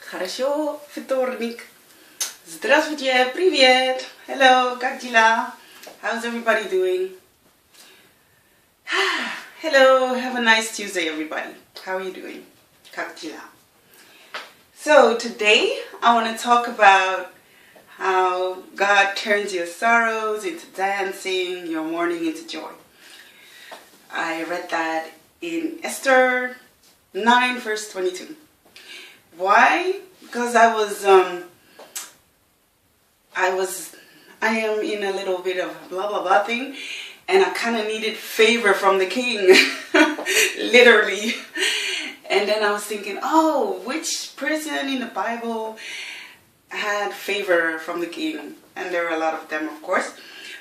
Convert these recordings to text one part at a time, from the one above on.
Хорошо, вторник. Здравствуйте, привет. Hello, как дела? How's everybody doing? Hello, have a nice Tuesday, everybody. How are you doing? Как дела? So today I want to talk about how God turns your sorrows into dancing, your mourning into joy. I read that in Esther 9 verse 22. Why? Because I am in a little bit of blah blah blah thing, and I kind of needed favor from the king, literally. And then I was thinking, oh, which person in the Bible had favor from the king? And there are a lot of them, of course,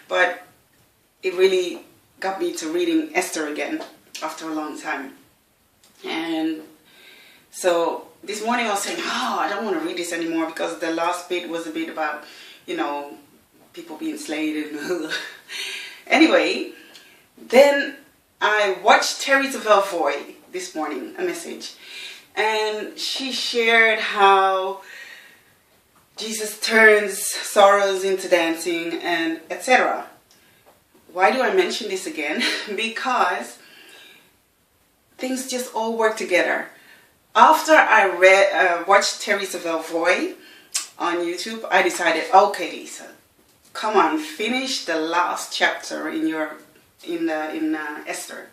but it really got me to reading Esther again after a long time. And so this morning I was saying, oh, I don't want to read this anymore because the last bit was a bit about, people being slayed and anyway, then I watched Teresa Velvoy this morning, a message, and she shared how Jesus turns sorrows into dancing and etc. Why do I mention this again? Because things just all work together. After I watched Teresa Velvoy on YouTube, I decided, okay, Lisa, come on, finish the last chapter in Esther.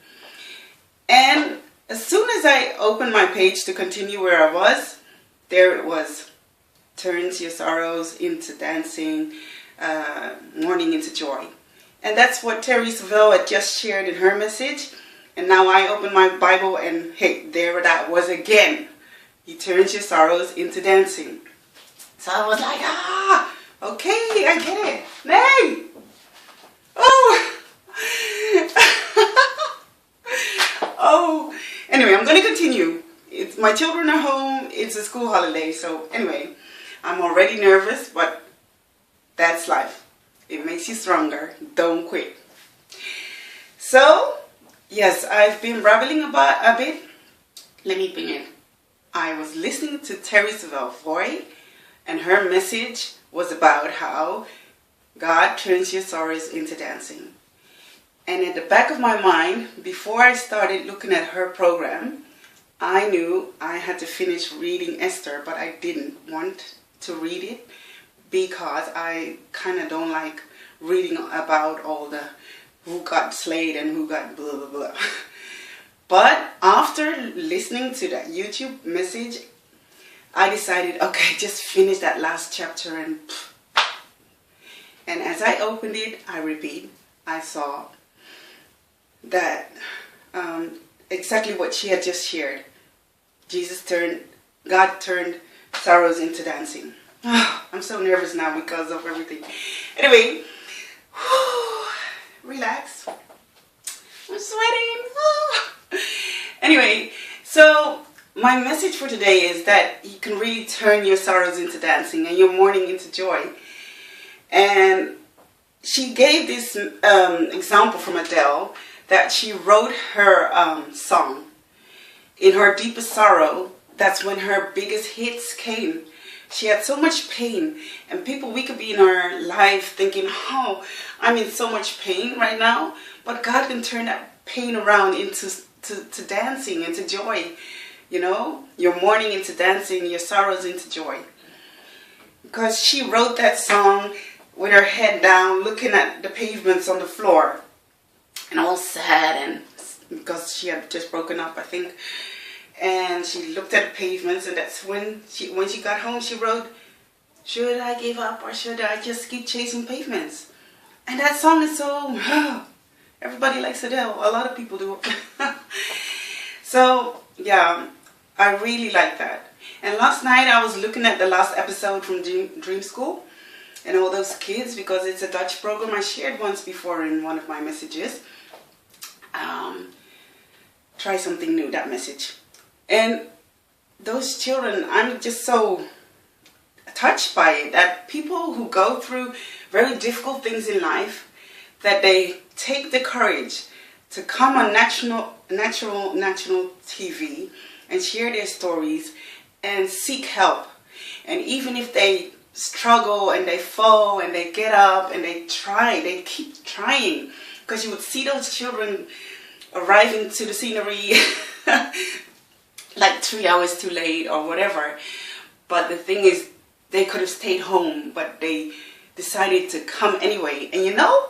And as soon as I opened my page to continue where I was, there it was. Turns your sorrows into dancing, mourning into joy. And that's what Teresa Velvoy had just shared in her message. And now I open my Bible and hey, there that was again. He turns your sorrows into dancing. So I was like, okay, I get it. Nay! Oh! Oh! Anyway, I'm going to continue. My children are home. It's a school holiday. So anyway, I'm already nervous, but that's life. It makes you stronger. Don't quit. So, yes, I've been rambling about a bit. Let me begin. I was listening to Teresa Velvoy, and her message was about how God turns your sorrows into dancing. And at the back of my mind, before I started looking at her program, I knew I had to finish reading Esther, but I didn't want to read it because I kind of don't like reading about all the who got slayed and who got blah blah blah. But after listening to that YouTube message, I decided, okay, just finish that last chapter. And as I opened it, I saw that exactly what she had just shared. God turned sorrows into dancing. I'm so nervous now because of everything. Anyway, relax. I'm sweating. Anyway, so my message for today is that you can really turn your sorrows into dancing and your mourning into joy. And she gave this example from Adele that she wrote her song. In her deepest sorrow, that's when her biggest hits came. She had so much pain, and we could be in our life thinking, oh, I'm in so much pain right now, but God can turn that pain around into dancing, into joy. Your mourning into dancing, your sorrows into joy. Because she wrote that song with her head down, looking at the pavements on the floor, and all sad, and because she had just broken up, I think. And she looked at the pavements, and that's when she got home, she wrote, should I give up or should I just keep chasing pavements? And that song is so, everybody likes Adele. A lot of people do. So, yeah, I really like that. And last night I was looking at the last episode from Dream School and all those kids, because it's a Dutch program I shared once before in one of my messages. Try something new, that message. And those children, I'm just so touched by it, that people who go through very difficult things in life, that they take the courage to come on national TV and share their stories and seek help And even if they struggle and they fall and they get up and they keep trying, because you would see those children arriving to the scenery like 3 hours too late or whatever. But the thing is, they could have stayed home, but they decided to come anyway. And you know,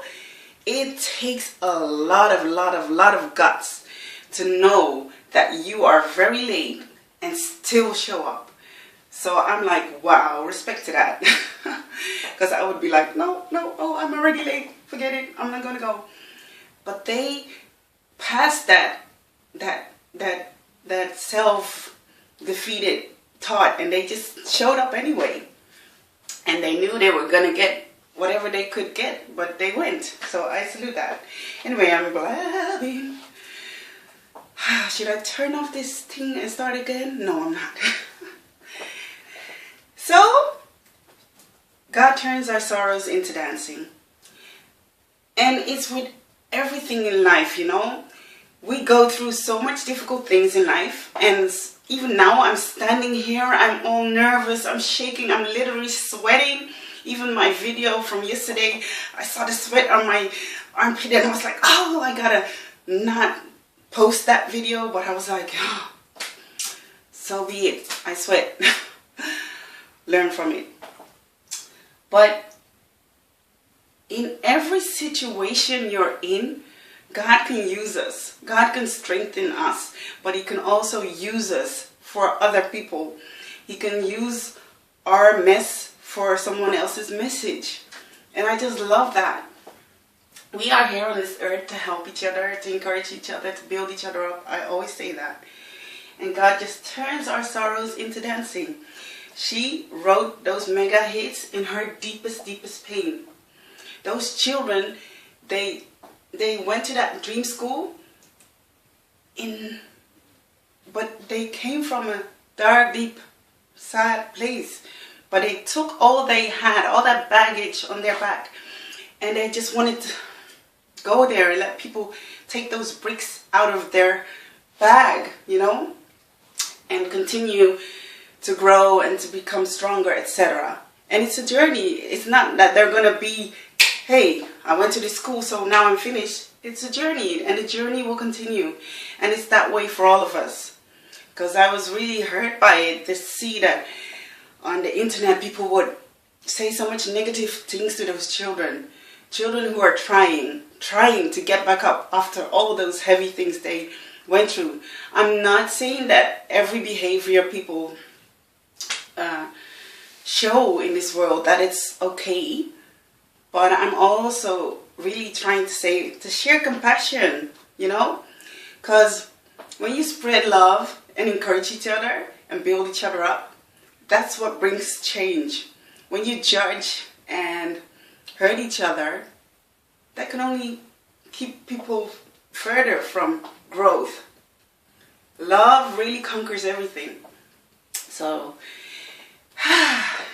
it takes a lot of guts to know that you are very late and still show up. So I'm like, wow, respect to that. Because I would be like, no, oh, I'm already late. Forget it. I'm not going to go. But they passed that self-defeated thought, and they just showed up anyway. And they knew they were going to get whatever they could get, but they went. So I salute that. Anyway, I'm blabbing. Should I turn off this thing and start again? No, I'm not. So, God turns our sorrows into dancing. And it's with everything in life, you know. We go through so much difficult things in life. And even now, I'm standing here. I'm all nervous. I'm shaking. I'm literally sweating. Even my video from yesterday, I saw the sweat on my armpit. And I was like, oh, I gotta not post that video. But I was like, oh, so be it. I sweat. Learn from it. But in every situation you're in, God can use us. God can strengthen us. But He can also use us for other people. He can use our mess for someone else's message. And I just love that. We are here on this earth to help each other, to encourage each other, to build each other up. I always say that. And God just turns our sorrows into dancing. She wrote those mega hits in her deepest pain. Those children, they went to that dream school, but they came from a dark, deep, sad place. But they took all they had, all that baggage on their back, and they just wanted to go there and let people take those bricks out of their bag, you know, and continue to grow and to become stronger, etc. And it's a journey. It's not that they're going to be, hey, I went to this school, so now I'm finished. It's a journey, and the journey will continue. And it's that way for all of us. Because I was really hurt by it, to see that on the internet people would say so much negative things to those children. Children who are trying to get back up after all those heavy things they went through. I'm not saying that every behavior people show in this world that it's okay, but I'm also really trying to say, to share compassion, you know, because when you spread love and encourage each other and build each other up, that's what brings change. When you judge and hurt each other, that can only keep people further from growth. Love really conquers everything. So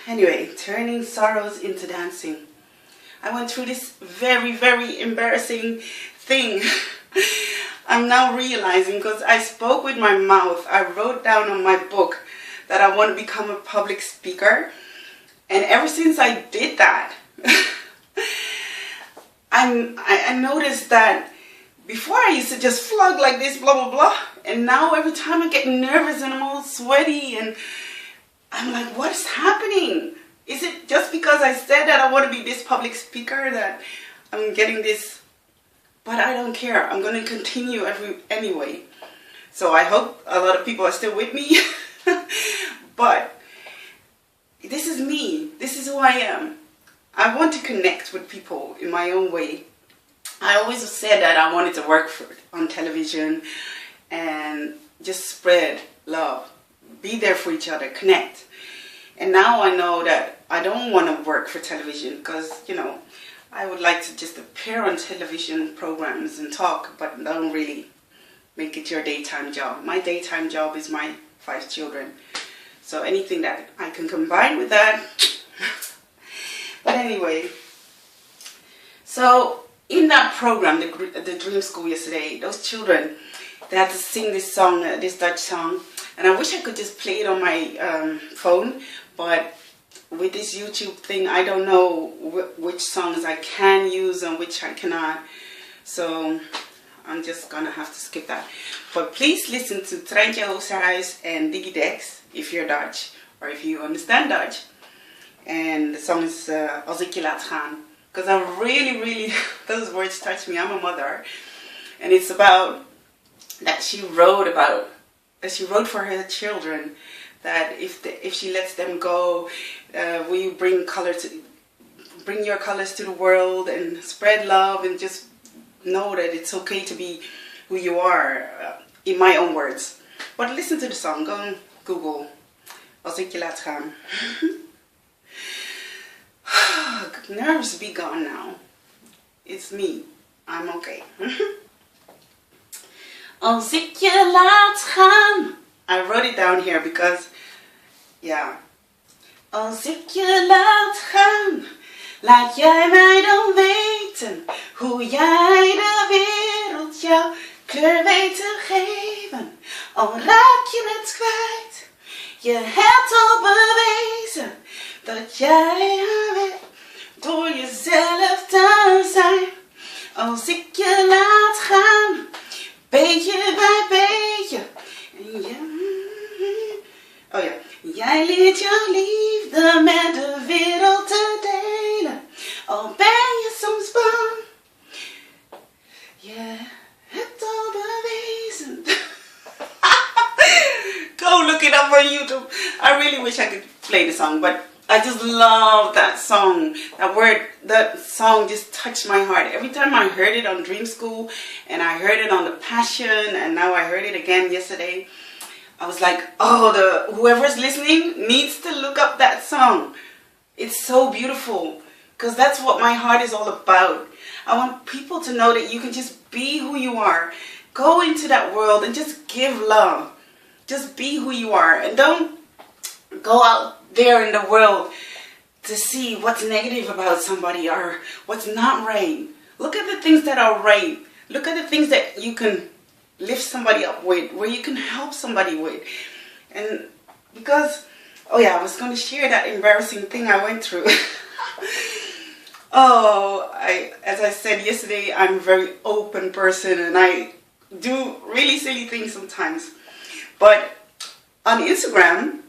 anyway, turning sorrows into dancing. I went through this very embarrassing thing. I'm now realizing, because I spoke with my mouth. I wrote down on my book that I want to become a public speaker. And ever since I did that, I noticed that before I used to just flug like this, blah, blah, blah. And now every time I get nervous and I'm all sweaty and I'm like, what is happening? Is it just because I said that I want to be this public speaker that I'm getting this? But I don't care. I'm going to continue anyway. So I hope a lot of people are still with me. But this is me. This is who I am. I want to connect with people in my own way. I always said that I wanted to work on television and just spread love. Be there for each other, connect. And now I know that I don't want to work for television because, you know, I would like to just appear on television programs and talk, but don't really make it your daytime job. My daytime job is my 5 children. So anything that I can combine with that. But anyway, so in that program, the Dream School yesterday, those children, they had to sing this song, this Dutch song. And I wish I could just play it on my phone, but with this YouTube thing, I don't know which songs I can use and which I cannot. So I'm just gonna have to skip that. But please listen to Treintje Oosterhuis and Diggy Dex if you're Dutch or if you understand Dutch. And the song is Als ik je laat gaan. Because I really, those words touch me. I'm a mother. And it's about that she wrote for her children, that if she lets them go, will you bring your colors to the world and spread love and just know that it's okay to be who you are, in my own words. But listen to the song, go on Google, Als ik je laat gaan. Nerves be gone now. It's me. I'm okay. Als ik je laat gaan. I wrote it down here because, yeah. Als ik je laat gaan, laat jij mij dan weten hoe jij de wereld jouw kleur weet te geven. Al raak je het kwijt, je hebt al bewezen dat jij er bent door jezelf te zijn. Als ik je laat gaan, beetje bij beetje. Oh ja. Jij leert jouw liefde met de wereld te delen. Al ben je soms bang. Je hebt al bewezen. Go look it up on YouTube. I really wish I could play the song, but I just love that song. That song just touched my heart. Every time I heard it on Dream School, and I heard it on The Passion, and now I heard it again yesterday, I was like, oh, whoever's listening needs to look up that song. It's so beautiful, because that's what my heart is all about. I want people to know that you can just be who you are. Go into that world and just give love. Just be who you are, and don't go out there in the world to see what's negative about somebody or what's not right. Look at the things that are right. Look at the things that you can lift somebody up with, where you can help somebody with. And because, oh yeah, I was going to share that embarrassing thing I went through. As I said yesterday, I'm a very open person and I do really silly things sometimes. But on Instagram,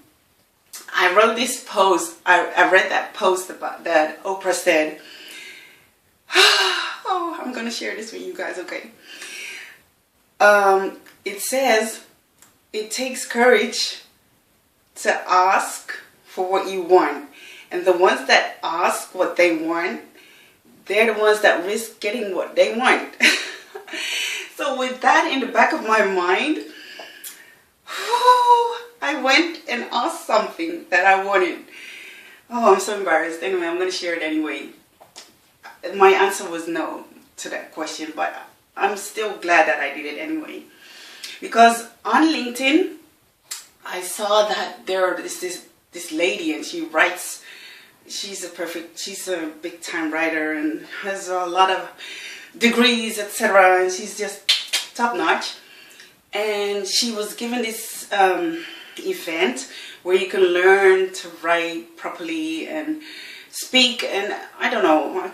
I wrote this post. I read that post about that Oprah said. Oh, I'm going to share this with you guys, okay? It says, it takes courage to ask for what you want. And the ones that ask what they want, they're the ones that risk getting what they want. So with that in the back of my mind, I went and asked something that I wanted. Oh, I'm so embarrassed. Anyway, I'm going to share it anyway. My answer was no to that question, but I'm still glad that I did it anyway. Because on LinkedIn, I saw that there is this lady and she writes, she's a big time writer and has a lot of degrees, etc. And she's just top notch. And she was given this event where you can learn to write properly and speak, and I don't know,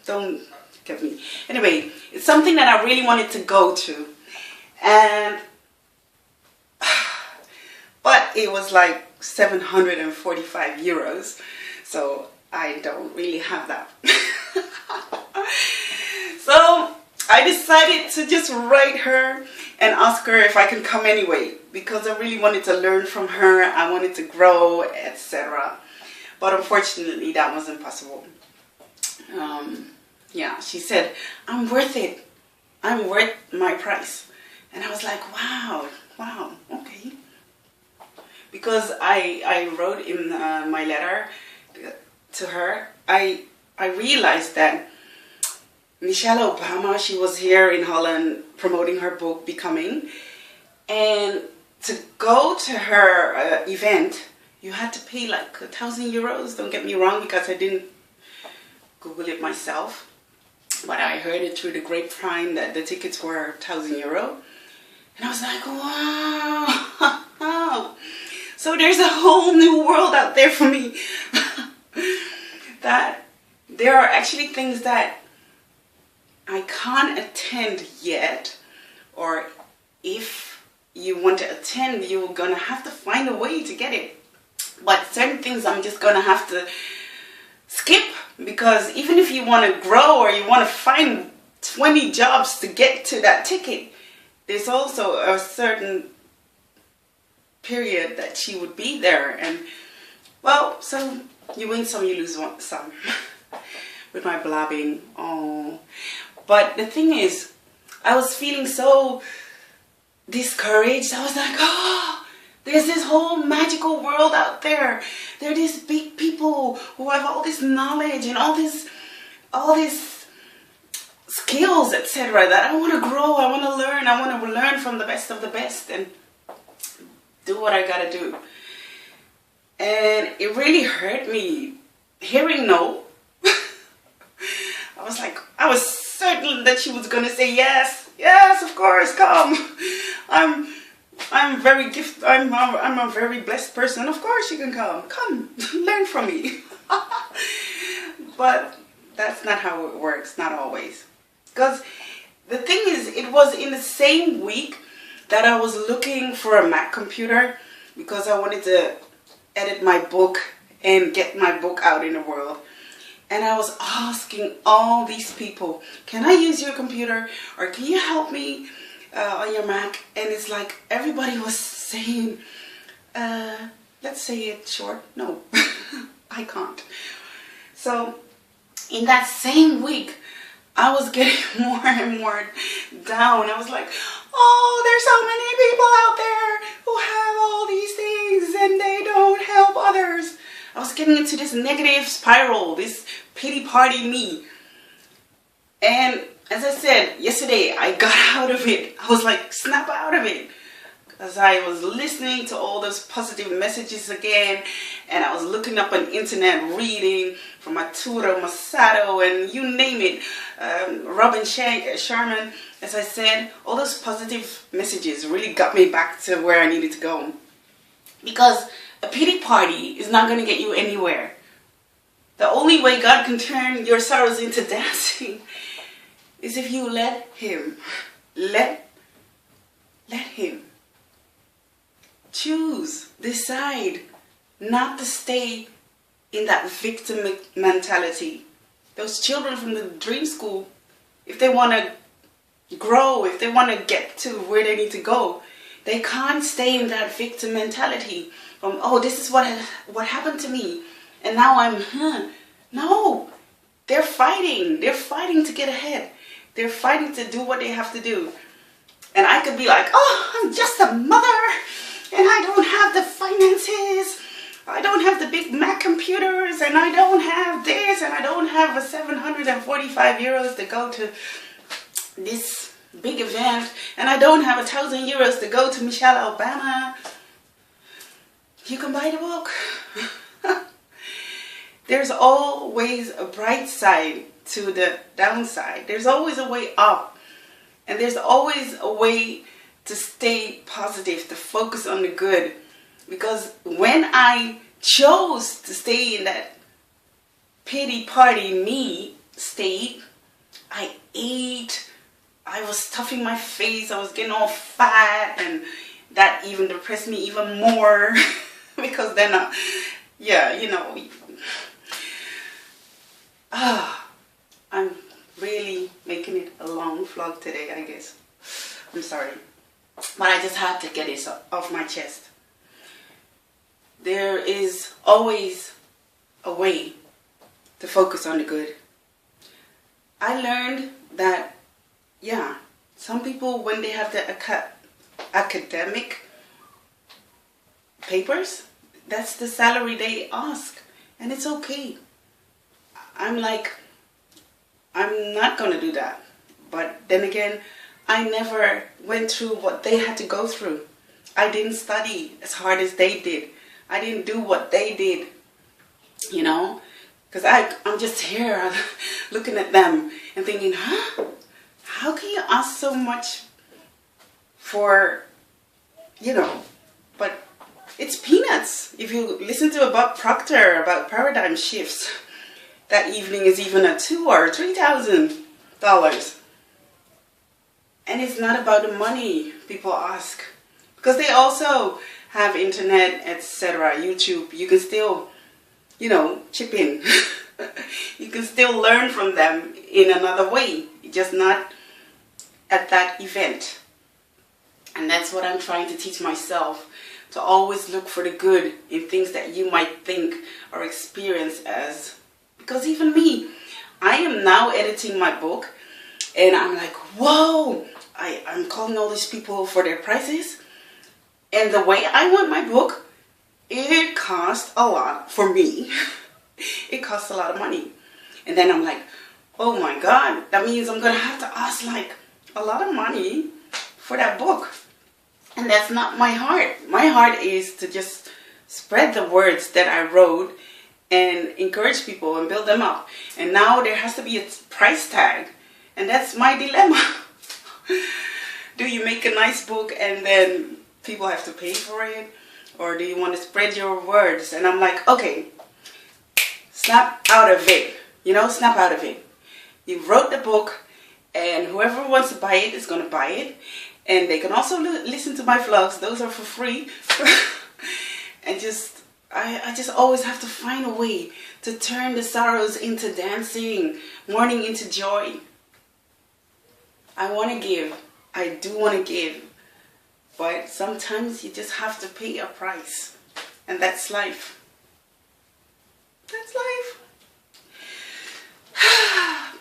don't get me. Anyway, it's something that I really wanted to go to, and but it was like 745 euros, so I don't really have that. So I decided to just write her and ask her if I can come anyway, because I really wanted to learn from her, I wanted to grow, etc. But unfortunately that wasn't possible. Yeah, she said, I'm worth it. I'm worth my price. And I was like, wow, okay. Because I wrote in my letter to her, I realized that Michelle Obama, she was here in Holland promoting her book, Becoming. And to go to her event, you had to pay like 1,000 euros. Don't get me wrong, because I didn't Google it myself. But I heard it through the grapevine that the tickets were 1,000 euro. And I was like, wow. Oh, so there's a whole new world out there for me. That there are actually things that I can't attend yet, or if you want to attend, you're gonna have to find a way to get it. But certain things I'm just gonna have to skip, because even if you want to grow or you want to find 20 jobs to get to that ticket, there's also a certain period that she would be there. And well, so you win some, you lose some with my blabbing. Oh, but the thing is, I was feeling so discouraged. I was like, oh, there's this whole magical world out there. There are these big people who have all this knowledge and all this skills, etc. that I want to grow, I want to learn, I want to learn from the best of the best and do what I gotta do. And it really hurt me hearing no. I was certain that she was gonna say yes, of course, come. I'm very gifted. I'm a very blessed person. Of course you can come, learn from me. But that's not how it works. Not always. Because the thing is, it was in the same week that I was looking for a Mac computer, because I wanted to edit my book and get my book out in the world. And I was asking all these people, can I use your computer, or can you help me on your Mac? And it's like everybody was saying, let's say it short. No, I can't. So in that same week, I was getting more and more down. I was like, oh, there's so many people out there who have all these things and they don't help others. I was getting into this negative spiral, this pity party me. And as I said, yesterday I got out of it. I was like, snap out of it. Because I was listening to all those positive messages again, and I was looking up on internet, reading from Arturo Masato and you name it, Robin Sharman. As I said, all those positive messages really got me back to where I needed to go. Because a pity party is not going to get you anywhere. The only way God can turn your sorrows into dancing is if you let Him. Let Him. Choose, decide not to stay in that victim mentality. Those children from the dream school, if they want to grow, if they want to get to where they need to go, they can't stay in that victim mentality from, oh, this is what happened to me, and now I'm, No, they're fighting. They're fighting to get ahead. They're fighting to do what they have to do. And I could be like, oh, I'm just a mother, and I don't have the finances, I don't have the big Mac computers, and I don't have this, and I don't have a 745 euros to go to this big event, and I don't have 1,000 euros to go to Michelle, Alabama. You can buy the book. There's always a bright side to the downside. There's always a way up, and there's always a way to stay positive, to focus on the good. Because when I chose to stay in that pity party me state, I ate, I was stuffing my face, I was getting all fat, and that even depressed me even more. Because then, I'm really making it a long vlog today, I guess. I'm sorry. But I just had to get it off my chest. There is always a way to focus on the good. I learned that, some people, when they have the academic papers, that's the salary they ask. And it's okay. I'm like, I'm not going to do that. But then again, I never went through what they had to go through. I didn't study as hard as they did. I didn't do what they did, because I'm just here looking at them and thinking, how can you ask so much for, But it's peanuts. If you listen to Bob Proctor about paradigm shifts, that evening is even at $2,000 or $3,000. And it's not about the money, people ask. Because they also have internet, etc., YouTube. You can still, chip in. You can still learn from them in another way. Just not at that event. And that's what I'm trying to teach myself. To always look for the good in things that you might think or experience as. Because even me, I am now editing my book. And I'm like, whoa, I'm calling all these people for their prices. And the way I want my book, it costs a lot for me. It costs a lot of money. And then I'm like, oh my God, that means I'm going to have to ask like a lot of money for that book. And that's not my heart. My heart is to just spread the words that I wrote and encourage people and build them up. And now there has to be a price tag. And that's my dilemma. Do you make a nice book and then people have to pay for it? Or do you want to spread your words? And I'm like, okay, snap out of it. Snap out of it. You wrote the book and whoever wants to buy it is going to buy it. And they can also listen to my vlogs. Those are for free. And I just always have to find a way to turn the sorrows into dancing, mourning into joy. I want to give. I do want to give. But sometimes you just have to pay a price. And that's life. That's life.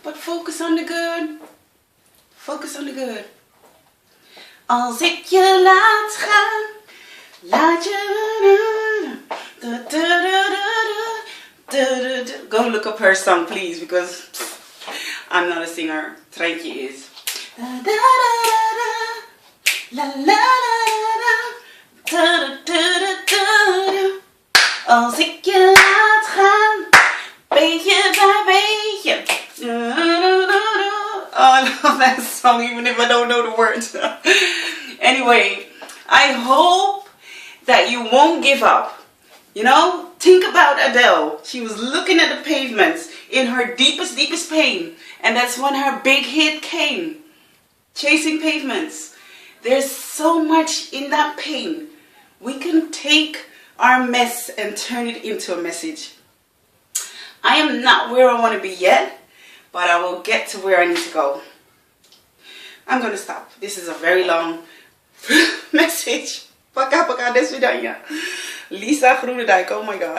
But focus on the good. Focus on the good. Als ik je laat gaan, laat je... Go look up her song, please, because I'm not a singer. Treintje is. Als ik je laat gaan, beetje bij beetje. Oh, I love that song even if I don't know the words. Anyway, I hope that you won't give up. Think about Adele. She was looking at the pavements in her deepest pain. And that's when her big hit came. Chasing Pavements. There's so much in that pain. We can take our mess and turn it into a message. I am not where I want to be yet, but I will get to where I need to go. I'm going to stop. This is a very long message. Paka, desvidanya. Lisa Groenendijk, oh my God.